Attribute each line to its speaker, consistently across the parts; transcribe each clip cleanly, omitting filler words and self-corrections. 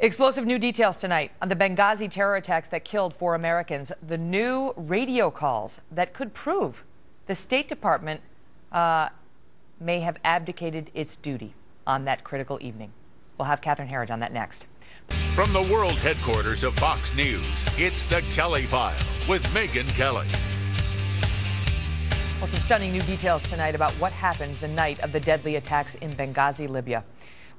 Speaker 1: Explosive new details tonight on the Benghazi terror attacks that killed 4 Americans. The new radio calls that could prove the State Department may have abdicated its duty on that critical evening. We'll have Catherine Herridge on that next.
Speaker 2: From the world headquarters of Fox News, it's the Kelly File with Megyn Kelly.
Speaker 1: Well, some stunning new details tonight about what happened the night of the deadly attacks in Benghazi, Libya.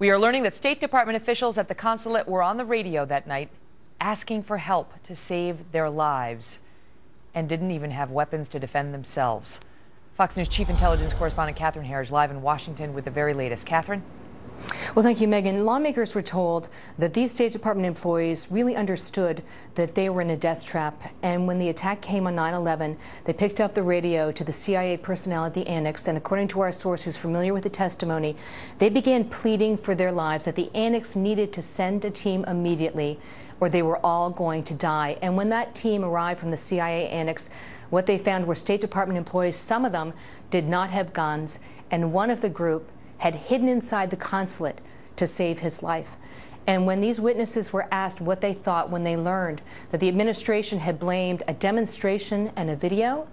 Speaker 1: We are learning that State Department officials at the Consulate were on the radio that night asking for help to save their lives and didn't even have weapons to defend themselves. Fox News Chief Intelligence Correspondent Catherine Herridge live in Washington with the very latest. Catherine?
Speaker 3: Well, thank you, Megyn. Lawmakers were told that these State Department employees really understood that they were in a death trap. And when the attack came on 9/11, they picked up the radio to the CIA personnel at the annex. And according to our source who's familiar with the testimony, they began pleading for their lives, that the annex needed to send a team immediately or they were all going to die. And when that team arrived from the CIA annex, what they found were State Department employees. Some of them did not have guns, and one of the group had hidden inside the consulate to save his life. And when these witnesses were asked what they thought when they learned that the administration had blamed a demonstration and a video,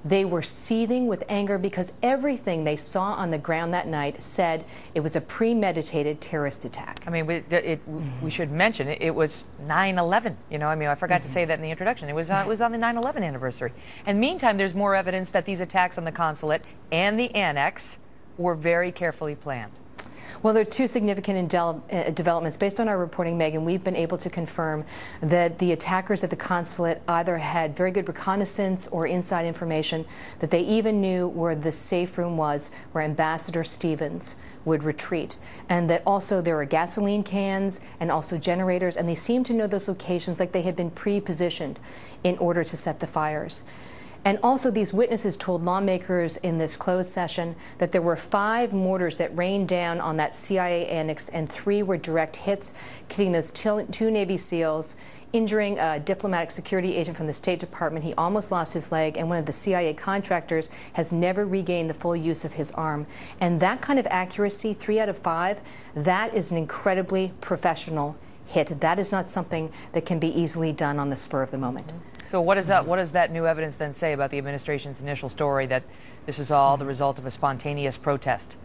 Speaker 3: they were seething with anger because everything they saw on the ground that night said it was a premeditated terrorist attack.
Speaker 1: I mean, we should mention it was 9/11. You know, I mean, I forgot to say that in the introduction. It was on the 9/11 anniversary. And meantime, there's more evidence that these attacks on the consulate and the annex were very carefully planned.
Speaker 3: Well, there are two significant developments. Based on our reporting, Megyn, we've been able to confirm that the attackers at the consulate either had very good reconnaissance or inside information, that they even knew where the safe room was where Ambassador Stevens would retreat, and that also there were gasoline cans and also generators, and they seemed to know those locations like they had been pre-positioned in order to set the fires. And also these witnesses told lawmakers in this closed session that there were 5 mortars that rained down on that CIA annex, and 3 were direct hits, killing those 2 Navy SEALs, injuring a diplomatic security agent from the State Department. He almost lost his leg, and one of the CIA contractors has never regained the full use of his arm. And that kind of accuracy, 3 out of 5, that is an incredibly professional hit. That is not something that can be easily done on the spur of the moment.
Speaker 1: So what does that new evidence then say about the administration's initial story that this was all the result of a spontaneous protest?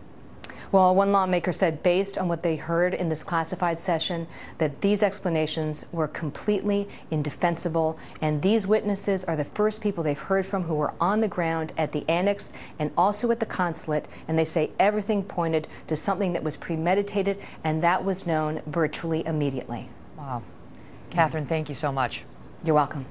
Speaker 3: Well, one lawmaker said, based on what they heard in this classified session, that these explanations were completely indefensible, and these witnesses are the first people they've heard from who were on the ground at the annex and also at the consulate, and they say everything pointed to something that was premeditated, and that was known virtually immediately.
Speaker 1: Wow. Catherine, thank you so much.
Speaker 3: You're welcome.